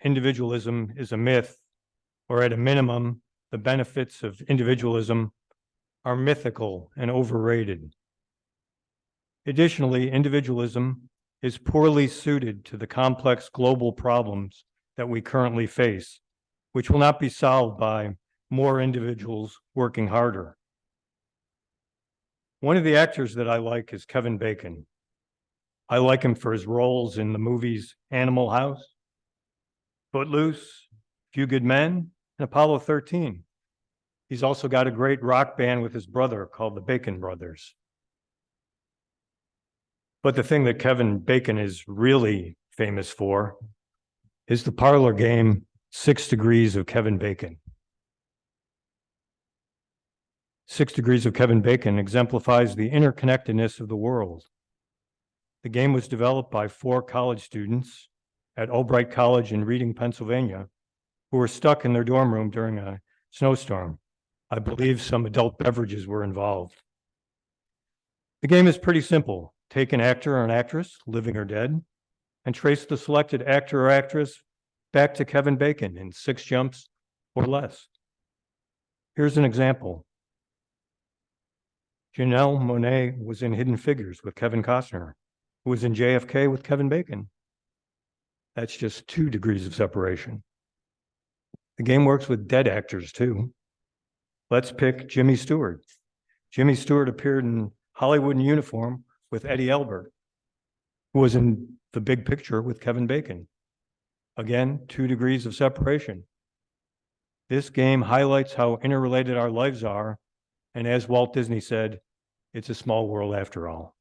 individualism is a myth, or at a minimum, the benefits of individualism are mythical and overrated. Additionally, individualism is poorly suited to the complex global problems that we currently face, which will not be solved by more individuals working harder. One of the actors that I like is Kevin Bacon. I like him for his roles in the movies Animal House, Footloose, Few Good Men, and Apollo 13. He's also got a great rock band with his brother called the Bacon Brothers. But the thing that Kevin Bacon is really famous for is the parlor game 6 Degrees of Kevin Bacon. 6 Degrees of Kevin Bacon exemplifies the interconnectedness of the world. The game was developed by 4 college students at Albright College in Reading, Pennsylvania, who were stuck in their dorm room during a snowstorm. I believe some adult beverages were involved. The game is pretty simple. Take an actor or an actress, living or dead, and trace the selected actor or actress back to Kevin Bacon in 6 jumps or less. Here's an example. Janelle Monáe was in Hidden Figures with Kevin Costner, who was in JFK with Kevin Bacon. That's just 2 degrees of separation. The game works with dead actors too. Let's pick Jimmy Stewart. Jimmy Stewart appeared in Hollywood in Uniform with Eddie Albert, who was in The Big Picture with Kevin Bacon. Again, 2 degrees of separation. This game highlights how interrelated our lives are, and as Walt Disney said, it's a small world after all.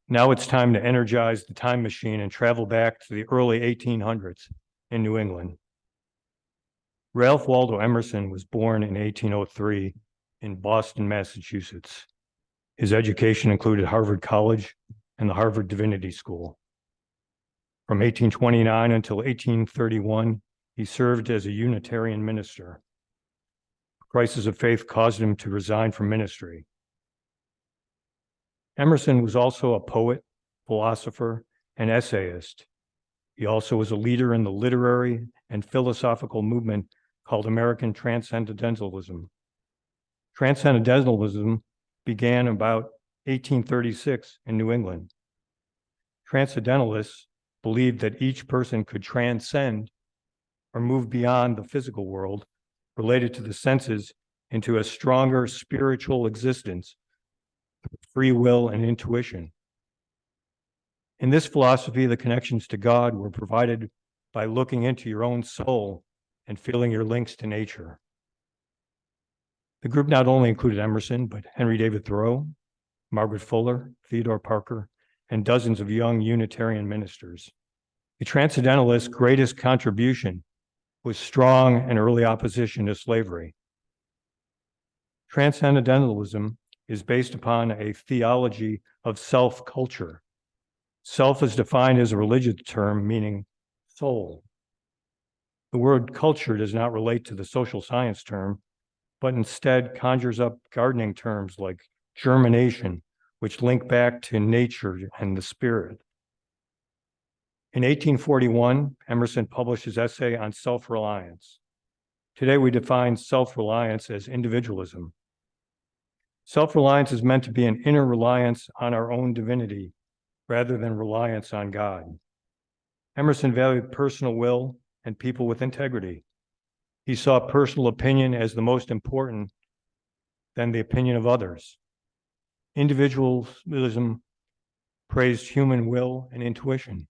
Now it's time to energize the time machine and travel back to the early 1800s in New England. Ralph Waldo Emerson was born in 1803 in Boston, Massachusetts. His education included Harvard College and the Harvard Divinity School. From 1829 until 1831, he served as a Unitarian minister. A crisis of faith caused him to resign from ministry. Emerson was also a poet, philosopher, and essayist. He also was a leader in the literary and philosophical movement called American Transcendentalism. Transcendentalism began about 1836 in New England. Transcendentalists believed that each person could transcend or move beyond the physical world related to the senses into a stronger spiritual existence, free will and intuition. In this philosophy, the connections to God were provided by looking into your own soul and feeling your links to nature. The group not only included Emerson, but Henry David Thoreau, Margaret Fuller, Theodore Parker, and dozens of young Unitarian ministers. The Transcendentalists' greatest contribution was strong and early opposition to slavery. Transcendentalism is based upon a theology of self-culture. Self is defined as a religious term meaning soul. The word culture does not relate to the social science term, but instead conjures up gardening terms like germination, which link back to nature and the spirit. In 1841, Emerson published his essay on self-reliance. Today, we define self-reliance as individualism. Self-reliance is meant to be an inner reliance on our own divinity rather than reliance on God. Emerson valued personal will and people with integrity. He saw personal opinion as the most important than the opinion of others. Individualism praised human will and intuition.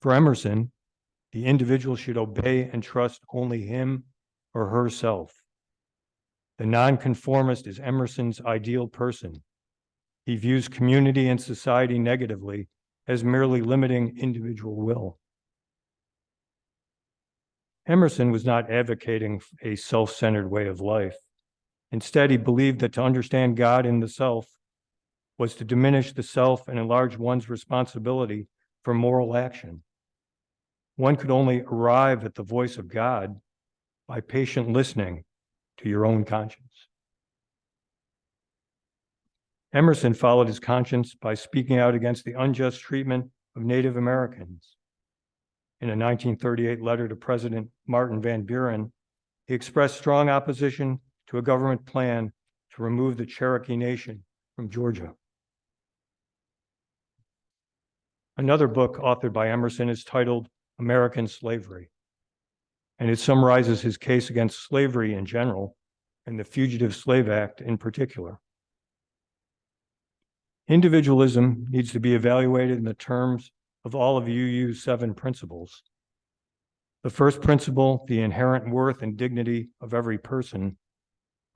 For Emerson, the individual should obey and trust only him or herself. The nonconformist is Emerson's ideal person. He views community and society negatively as merely limiting individual will. Emerson was not advocating a self-centered way of life. Instead, he believed that to understand God in the self was to diminish the self and enlarge one's responsibility for moral action. One could only arrive at the voice of God by patient listening to your own conscience. Emerson followed his conscience by speaking out against the unjust treatment of Native Americans. In a 1938 letter to President Martin Van Buren, he expressed strong opposition to a government plan to remove the Cherokee Nation from Georgia. Another book authored by Emerson is titled American Slavery, and it summarizes his case against slavery in general and the Fugitive Slave Act in particular. Individualism needs to be evaluated in the terms of all of UU's 7 principles. The first principle, the inherent worth and dignity of every person,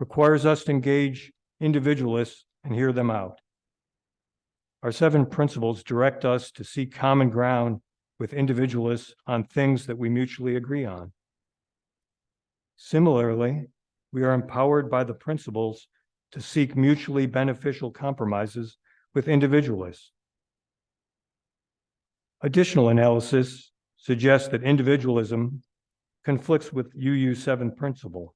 requires us to engage individualists and hear them out. Our 7 principles direct us to seek common ground with individualists on things that we mutually agree on. Similarly, we are empowered by the principles to seek mutually beneficial compromises with individualists. Additional analysis suggests that individualism conflicts with UU's 7th principle.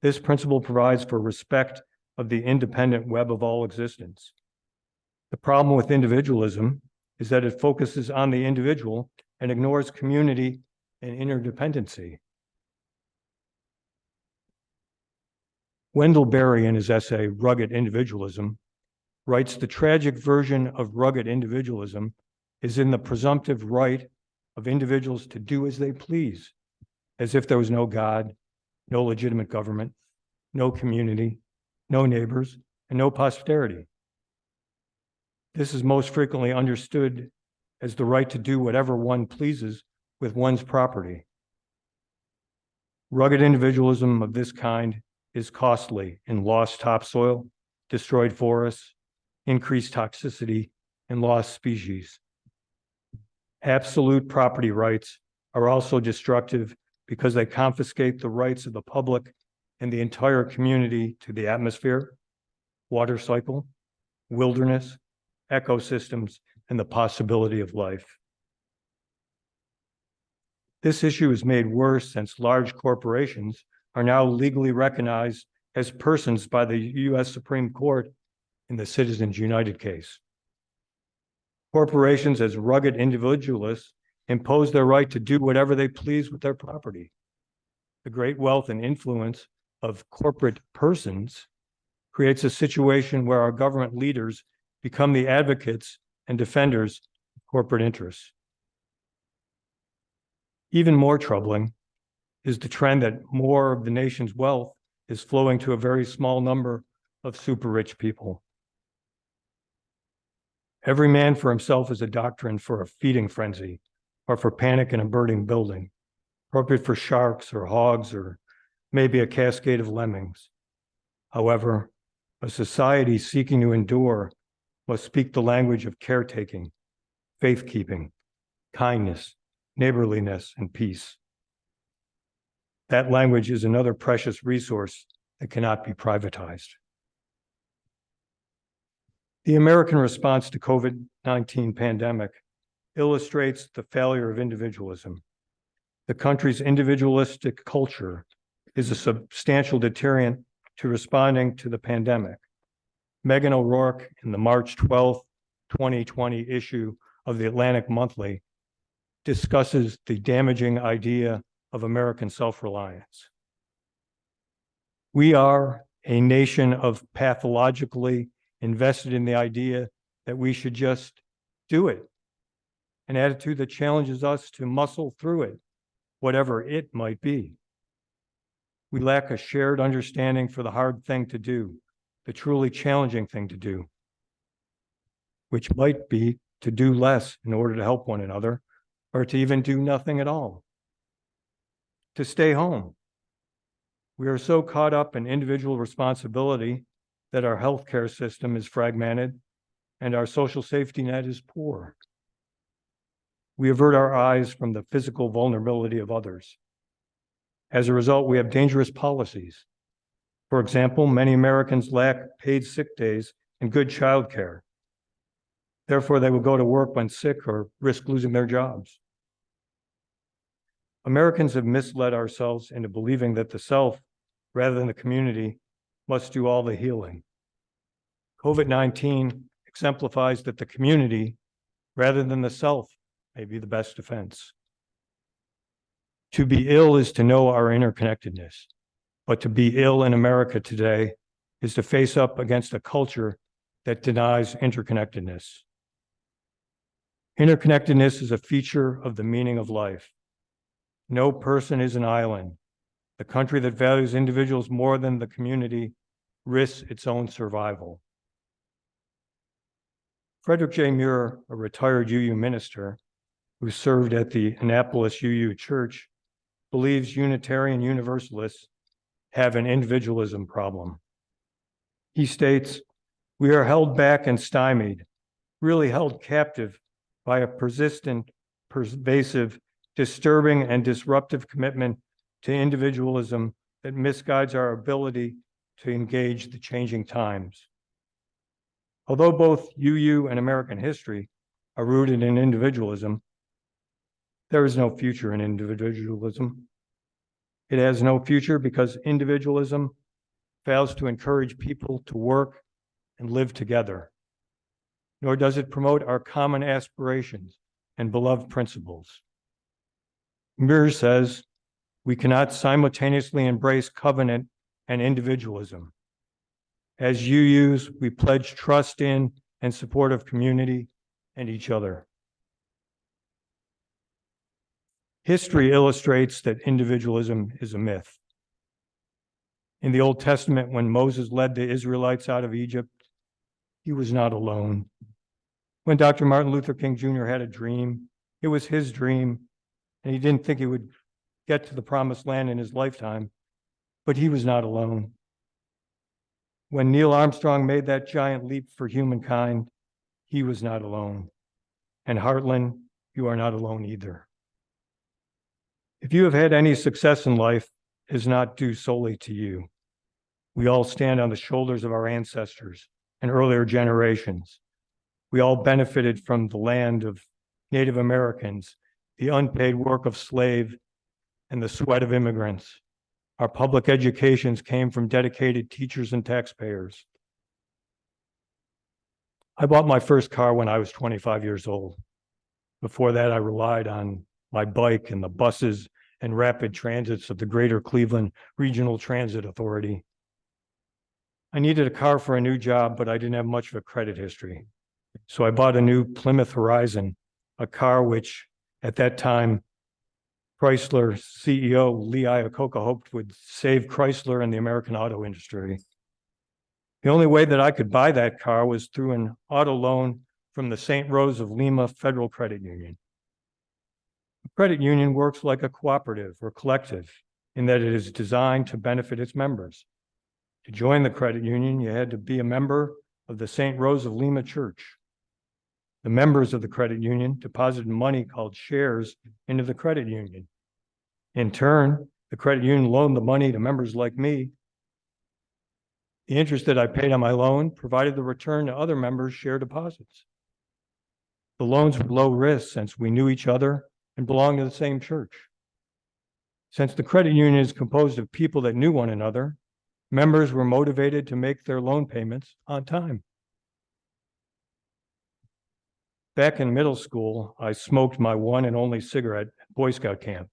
This principle provides for respect of the independent web of all existence. The problem with individualism is that it focuses on the individual and ignores community and interdependency. Wendell Berry, in his essay, Rugged Individualism, writes the tragic version of rugged individualism is in the presumptive right of individuals to do as they please, as if there was no God, no legitimate government, no community, no neighbors, and no posterity. This is most frequently understood as the right to do whatever one pleases with one's property. Rugged individualism of this kind is costly in lost topsoil, destroyed forests, increased toxicity, and lost species. Absolute property rights are also destructive because they confiscate the rights of the public and the entire community to the atmosphere, water cycle, wilderness, ecosystems, and the possibility of life. This issue is made worse since large corporations are now legally recognized as persons by the U.S. Supreme Court in the Citizens United case. Corporations, as rugged individualists, impose their right to do whatever they please with their property. The great wealth and influence of corporate persons creates a situation where our government leaders become the advocates and defenders of corporate interests. Even more troubling is the trend that more of the nation's wealth is flowing to a very small number of super rich people. Every man for himself is a doctrine for a feeding frenzy or for panic in a burning building, appropriate for sharks or hogs or maybe a cascade of lemmings. However, a society seeking to endure must speak the language of caretaking, faith-keeping, kindness, neighborliness, and peace. That language is another precious resource that cannot be privatized. The American response to COVID-19 pandemic illustrates the failure of individualism. The country's individualistic culture is a substantial deterrent to responding to the pandemic. Megan O'Rourke, in the March 12, 2020 issue of the Atlantic Monthly, discusses the damaging idea of American self-reliance. We are a nation of pathologically invested in the idea that we should just do it, an attitude that challenges us to muscle through it, whatever it might be. We lack a shared understanding for the hard thing to do, the truly challenging thing to do, which might be to do less in order to help one another, or to even do nothing at all, to stay home. We are so caught up in individual responsibility that our healthcare system is fragmented and our social safety net is poor. We avert our eyes from the physical vulnerability of others. As a result, we have dangerous policies. For example, many Americans lack paid sick days and good childcare. Therefore, they will go to work when sick or risk losing their jobs. Americans have misled ourselves into believing that the self, rather than the community, must do all the healing. COVID-19 exemplifies that the community rather than the self may be the best defense. To be ill is to know our interconnectedness, but to be ill in America today is to face up against a culture that denies interconnectedness. Interconnectedness is a feature of the meaning of life. No person is an island. The country that values individuals more than the community risks its own survival. Frederick J. Muir, a retired UU minister who served at the Annapolis UU Church, believes Unitarian Universalists have an individualism problem. He states, "We are held back and stymied, really held captive by a persistent, pervasive, disturbing, and disruptive commitment to individualism that misguides our ability to engage the changing times." Although both UU and American history are rooted in individualism, there is no future in individualism. It has no future because individualism fails to encourage people to work and live together, nor does it promote our common aspirations and beloved principles. Muir says we cannot simultaneously embrace covenant and individualism. As UUs, we pledge trust in and support of community and each other. History illustrates that individualism is a myth. In the Old Testament, when Moses led the Israelites out of Egypt, he was not alone. When Dr. Martin Luther King Jr. had a dream, it was his dream, and he didn't think he would get to the promised land in his lifetime, but he was not alone. When Neil Armstrong made that giant leap for humankind, he was not alone. And Heartland, you are not alone either. If you have had any success in life, it is not due solely to you. We all stand on the shoulders of our ancestors and earlier generations. We all benefited from the land of Native Americans, the unpaid work of slaves, and the sweat of immigrants. Our public educations came from dedicated teachers and taxpayers. I bought my first car when I was 25 years old. Before that, I relied on my bike and the buses and rapid transits of the Greater Cleveland Regional Transit Authority. I needed a car for a new job, but I didn't have much of a credit history. So I bought a new Plymouth Horizon, a car which, at that time, Chrysler CEO Lee Iacocca hoped would save Chrysler and the American auto industry. The only way that I could buy that car was through an auto loan from the St. Rose of Lima Federal Credit Union. A credit union works like a cooperative or collective in that it is designed to benefit its members. To join the credit union, you had to be a member of the St. Rose of Lima Church. The members of the credit union deposited money called shares into the credit union. In turn, the credit union loaned the money to members like me. The interest that I paid on my loan provided the return to other members' share deposits. The loans were low risk since we knew each other and belonged to the same church. Since the credit union is composed of people that knew one another, members were motivated to make their loan payments on time. Back in middle school, I smoked my one and only cigarette at Boy Scout camp.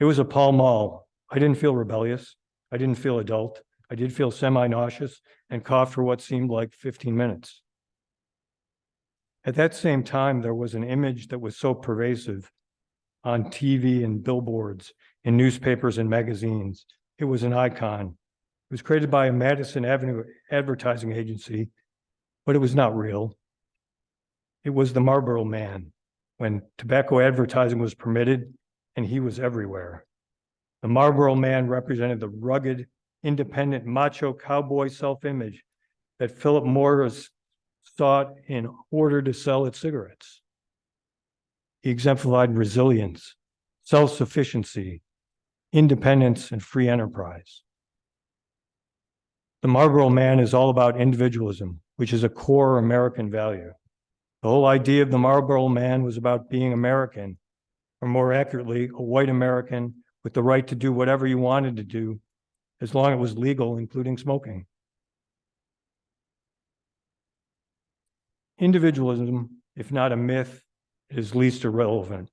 It was a Pall Mall. I didn't feel rebellious. I didn't feel adult. I did feel semi-nauseous and coughed for what seemed like 15 minutes. At that same time, there was an image that was so pervasive on TV and billboards, in newspapers and magazines. It was an icon. It was created by a Madison Avenue advertising agency, but it was not real. It was the Marlboro Man, when tobacco advertising was permitted and he was everywhere. The Marlboro Man represented the rugged, independent, macho cowboy self-image that Philip Morris sought in order to sell its cigarettes. He exemplified resilience, self-sufficiency, independence, and free enterprise. The Marlboro Man is all about individualism, which is a core American value. The whole idea of the Marlboro Man was about being American, or more accurately, a white American with the right to do whatever you wanted to do, as long as it was legal, including smoking. Individualism If not a myth, it is least irrelevant.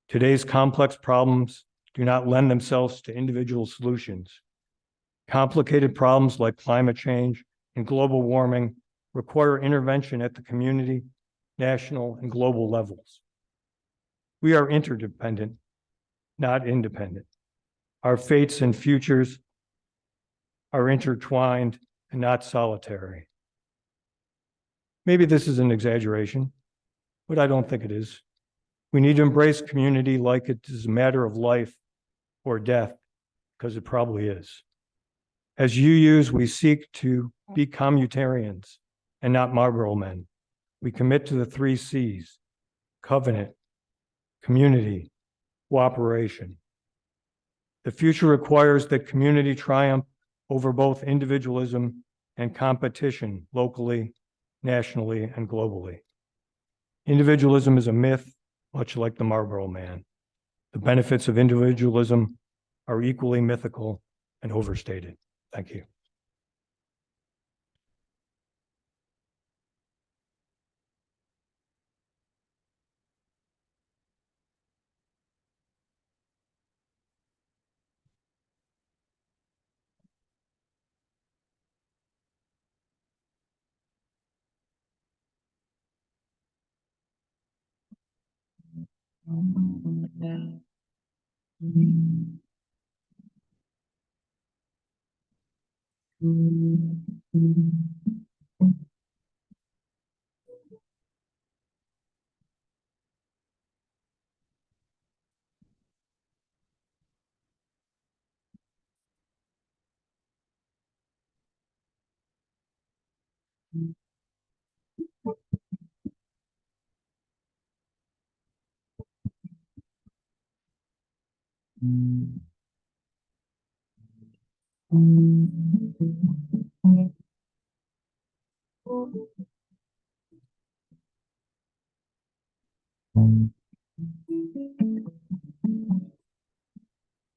Today's complex problems do not lend themselves to individual solutions. Complicated problems like climate change and global warming require intervention at the community, national, and global levels. We are interdependent, not independent. Our fates and futures are intertwined and not solitary. Maybe this is an exaggeration, but I don't think it is. We need to embrace community like it is a matter of life or death, because it probably is. As UUs, we seek to be communitarians and not Marlboro men. We commit to the 3 C's: covenant, community, cooperation. The future requires that community triumph over both individualism and competition locally, nationally, and globally. Individualism is a myth, much like the Marlboro man. The benefits of individualism are equally mythical and overstated. Thank you.